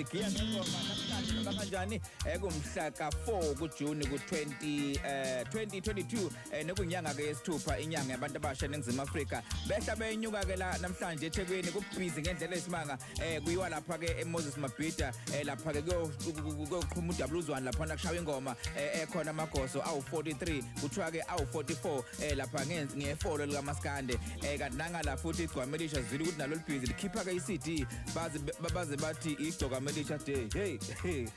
sigiya ngengoma namhlanje noma kanjani kumhla ka4 kuJuni ku2022 nekunyanga ke yesithupha inyanga yabantu abasha eNingizimu Afrika behla benyuka ke la namhlanje eThekwini kubhizi ngendlela esimanga kuyiwa lapha ke eMoses Mabhida lapha ke kuyoqhuma udabuluzwana lapha nakushawa ingoma ekhona amagoso awu43 kuthiwa ke awu44 lapha ngefolo lika Maskande kanti nangala futhi igcwamelisha zili ukuthi nalo libhizi likhipha ke iCD baze bathi igcwamelisha day hey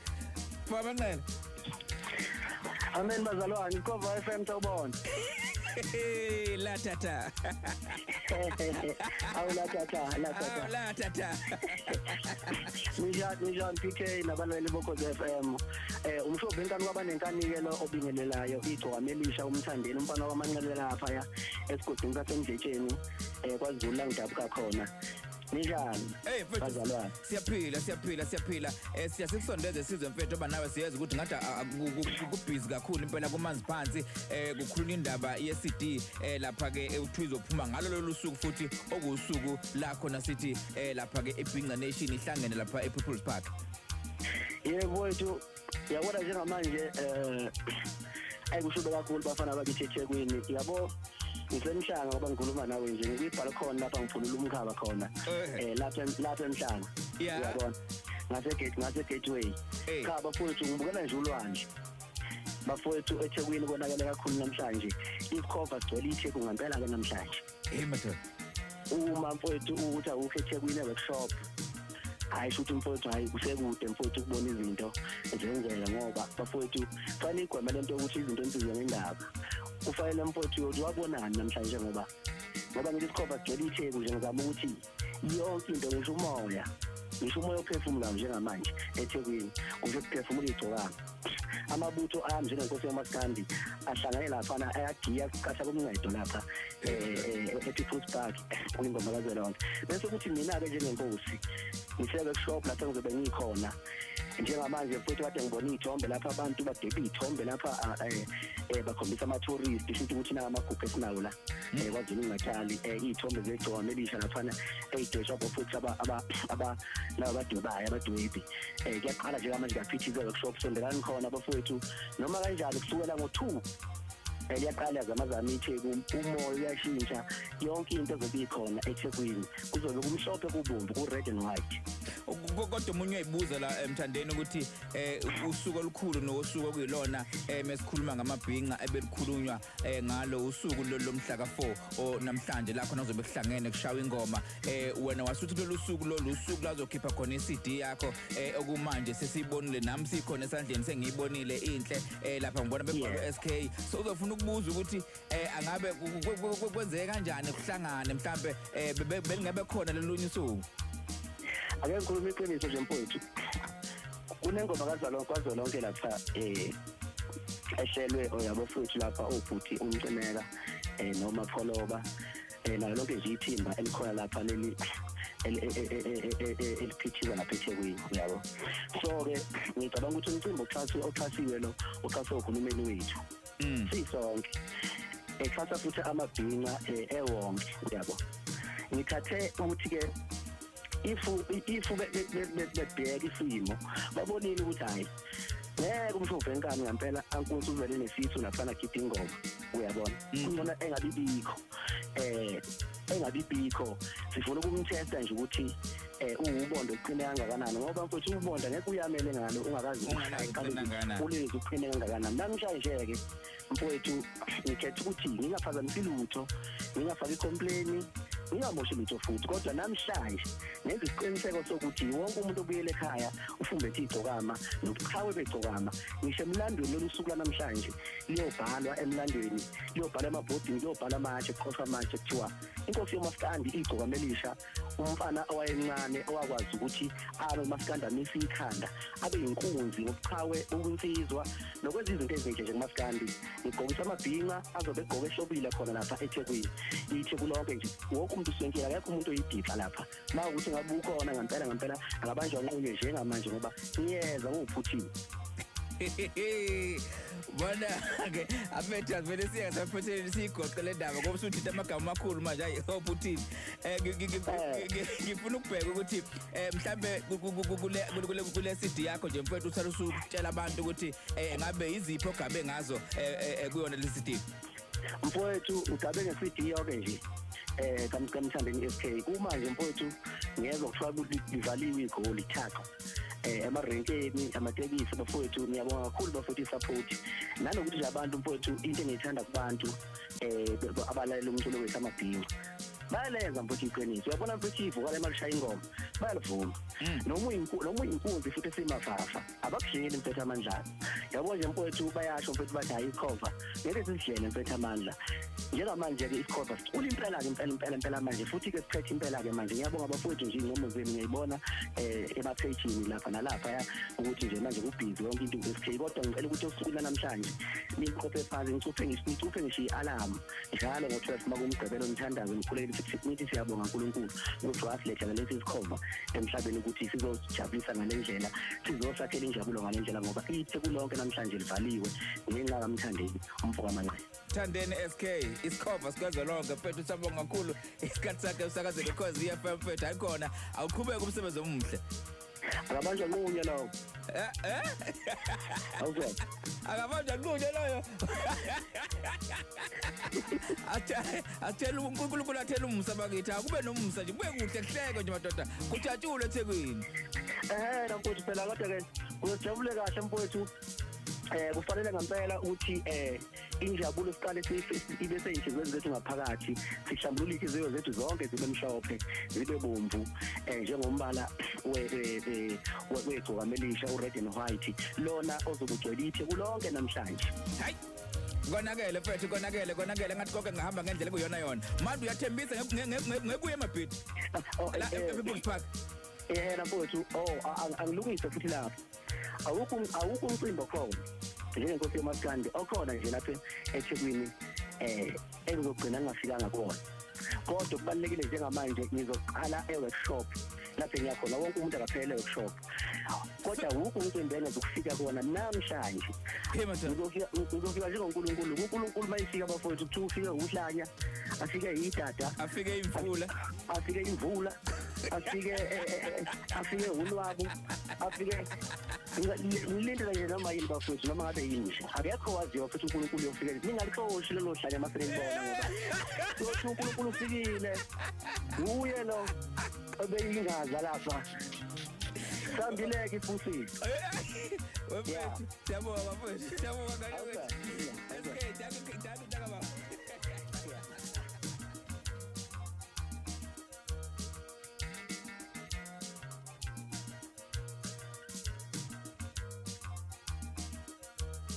Babanqela Amen bazalwane iKhova FM tawubona la tata la tata Nijani PK nabalweli boKhoza FM umshobhi enkani kwabanenkanikelo obingelelayo igcwamelisha umthandeni umfana wamanqele lapha ya esigodini sasemdletsheni kwaZulu ngidabuka khona Nijani bazalwane siyaphila siyasekusondeze sizwe mfethu oba nawe siyazi ukuthi ngathi kubhizi kakhulu impela kumanzi phansi kukhuluma indaba yeCD lapha ke uthizophuma ngalo lolu suku futhi okusuku lakho nasithi lapha ke eBhinqa Nation ihlangene lapha ePeople's Park yebo wethu yabona njengamanje ayikushuba kakhulu bafana bakithi eThekwini yabo ngisemhlanga ngoba ngikhuluma nawe nje ngibhala khona lapha ngifuna umkhaba khona lapha emhlanga uyabona ngase gateway cha bafowethu ngibukela nje ulwandle bafowethu eThekwini konakele kakhulu namhlanje ikhova gcwele iTheku ngempela ke namhlanje madoda uma mfowethu ukuthi awukho eThekwini workshop hayi futhi mfowethu hayi kusekude mfowethu ukubona izinto zenzeka ngoba bafowethu fanele igwema lento ukuthi izinto enzizwe ngendaba ufanele mfowethu uyothi wabonani namhlanje ngoba ngithi ikhova gcwele iTheku nje ngizama ukuthi yonke into ngisho umoya ophefumulayo njengamanje eThekwini kusho ukuphefumula igcokama amabutho ami njengenkosi yaMaskandi ahlangane lapha ayagiya kasha komncedo lapha ePeople's Park kwiNgoma kaZwelonke bese kuthi mina ke njengenkosi ngisebe shop lapha ngizobe ngikhona njengamanje futhi kade ngibona izithombe lapha abantu badebe izithombe lapha bakhombisa ama-tourist futhi ukuthi na amagugu esinawo la kwaZulu ngathali izithombe zegcwamelisha lapha eyidwetshwa futhi laba badubayo abadwebi kuyaqala nje manje ngaphithiza workshop sondelani khona abafowethu noma kanjalo kusukela ngo2 liyaqala zamazama iTheku umoya uyashintsha yonke into ezobikhona eThekwini kuzobe kumhlophe kubomvu ku red and white kodwa umunye uyibuza la emthandeni ukuthi usuku olukhulu nosuku kuyilona mesikhuluma ngamabhinqa ebelikhulunywa ngalo usuku lomhla ka4 namhlanje la khona uzobe kuhlangene kushawa ingoma wena wasuthi lolu suku lazokhipha khona iCD yakho okumanje sesibonile nami sikhona esandleni sengiyibonile inhle lapha ngibona bebhalo SK so uzofuna ukubuza ukuthi angabe kwenzeka kanjani kuhlangane mhlambe belingabe khona lelunye usuku ake ngikhuluma iqiniso nje mfowethu kunengoma kaZwelonke lapha ehlelwe oyabo futhi lapha obhuti umcimeka noma pholoba nayo lonke nje ithimba elikhona lapha leli eliphithiza lapha eThekwini yabo so ke ngicabanga ukuthi umcimbi oxhasiwe lo uxhaswe uhulumeni wethu sisonke exhasa futhi amabhinqa ewonke yabo ngithathe ukuthi ke ifu bebheka isimo babonile ukuthi hayi ngeke umshove enkani ngempela ankunzi uzwele nesithu lapha khipha ingoma uyabona kungona engabibikho sifuna ukumthesta nje ukuthi uwubondo uqine kangakanani ngoba mfowethu ubonda ngeke uyamele ngalo ungakazi ulezi uqine kangakanani namhlanje ke mfowethu ngikhetha ukuthi ngingaphazamisi lutho ngingafaki complain ngingamoshi lutho futhi kodwa namhlanje nenza isiqiniseko sokuthi wonke umuntu obuyele ekhaya ufumbethe igcokama nobuqhawe begcokama ngisho emlandweni losuku namhlanje liyobhalwa emlandweni liyobhala emabhodini liyobhala amatshe kuqoqwa amatshe kuthiwa inkosi yoMaskandi igcokamelisha umfana owayemncane owakwazi ukuthi abe uMaskandi amisa ikhanda abe inkunzi ngobuqhawe ubunsizwa nokwenza izinto ezinhle nje kuMaskandi ngigqokisa amabhinqa azobe egqoke ehlobile khona lapha eThekwini iTheku lonke nje wonke umuntu usenkela akekho umuntu oyidipha lapha mawukuthi ngabe ukhona ngempela akabanjwa nqunye njengamanje ngoba ngiyeza ngophuthiwe Bona ke afetha vele siya saphethe sigoqe le ndaba ngoba usuthi amagama amakhulu manje hayi hope uthini ngifuna ukubheka ukuthi mhlambe kule CD yakho nje mfethu uthanda usutshela abantu ukuthi ngabe izipho gabe ngazo kuyona le CD mfowethu ugabe nge-CD yonke nje kaMthandeni SK uma nje mfowethu ngezwe kuthiwa ukuthi livaliwe igoli thaqo emarenkeni amatekisi bafowethu ngiyabonga kakhulu bafowethu support nanokuthi nje abantu mfowethu into engiyithanda kubantu abalalela umculo wesamabhinqa bayalenza mfowethu iqiniso uyabona mfowethu ivuka le malishaya ingoma bayalivuma noma inkunzi futhi esimafafa abakudleli mfowethu amandla yabo nje mfowethu bayasho mfowethu bathi hayi icover ngeke sidlele mfowethu amandla njengamanje ke icover sicula impela ke impela manje futhi ke siphethe impela ke manje ngiyabonga abafowethu nje ingoma zenu ngiyibona ema-pageini lapha nalapha ukuthi nje manje kubhizi yonke into ngesikhathi kodwa ngicela ukuthi usuku namhlanje niqophe phansi ngicuphe ngisho i-alarm njalo ngo-12 makumgqibelo nithandaze nikhulekele nithi siyabonga uNkulunkulu ukuthi wasiletha lesi sikhova emhlabeni ukuthi sizojabulisa ngale ndlela sizosakhela injabulo ngale ndlela ngoba ithe kulonke namhlanje livaliwe ngenxa kaMthandeni umfo kaManqe Thandeni SK isikhova sikazwelonke mfethu sabonga kakhulu isikhathi sakhe usakazele cause iFM mfethu ayikhona awuqhubeka umsebenzi omuhle akabanjwa nqunya lawo awuzwa akabanjwa nqunya loyo athela uNkulunkulu athela umsa bakithi akube nomsa nje kube kuhle kuhleke nje madoda kujatshule eThekwini mfowethu phela kodwa ke kuzojabule kahle mfowethu kufanele ngempela ukuthi injabulo siqale ibe seyinhlizweni zethu ngaphakathi sihlambulule inhliziyo zethu zonke zibe mhlophe zibe bomvu njengombala wegcoka melisha ured and white lona ozokugcwela ithe kulonke namhlanje hayi konakele mfethu konakele ngathi konke ngahamba ngendlela kuyona yona manje uyathembisa ngebuye emabhidi la eBush Park mfowethu angilungise futhi lapha awukho umcimbi okhona njengenkosi yamaskandi okhona nje lapha eThekwini engizogcina ngingafikanga kuona kodwa kubalekile njengamanje ngizoqala workshop lapha ngiyakhona wonke umuntu akaphelele workshop kodwa ukho umcimbi engizokufika kuona namhlanje ngizofika njengoNkulunkulu mayifika abafowethu kuthi ufike uhlanya afike yidada afike imvula afike ulwabo afike ngilindela nje noma yini bafowethu noma ngabe yini nje akekho waziwa futhi uNkulunkulu yofika ningalixoshi lelo hlanya masenibona ngoba uthi uNkulunkulu ufikile uye lo obeyingaza lapha sambileke ifusile wefethu siyabonga bafowethu siyabonga ngalo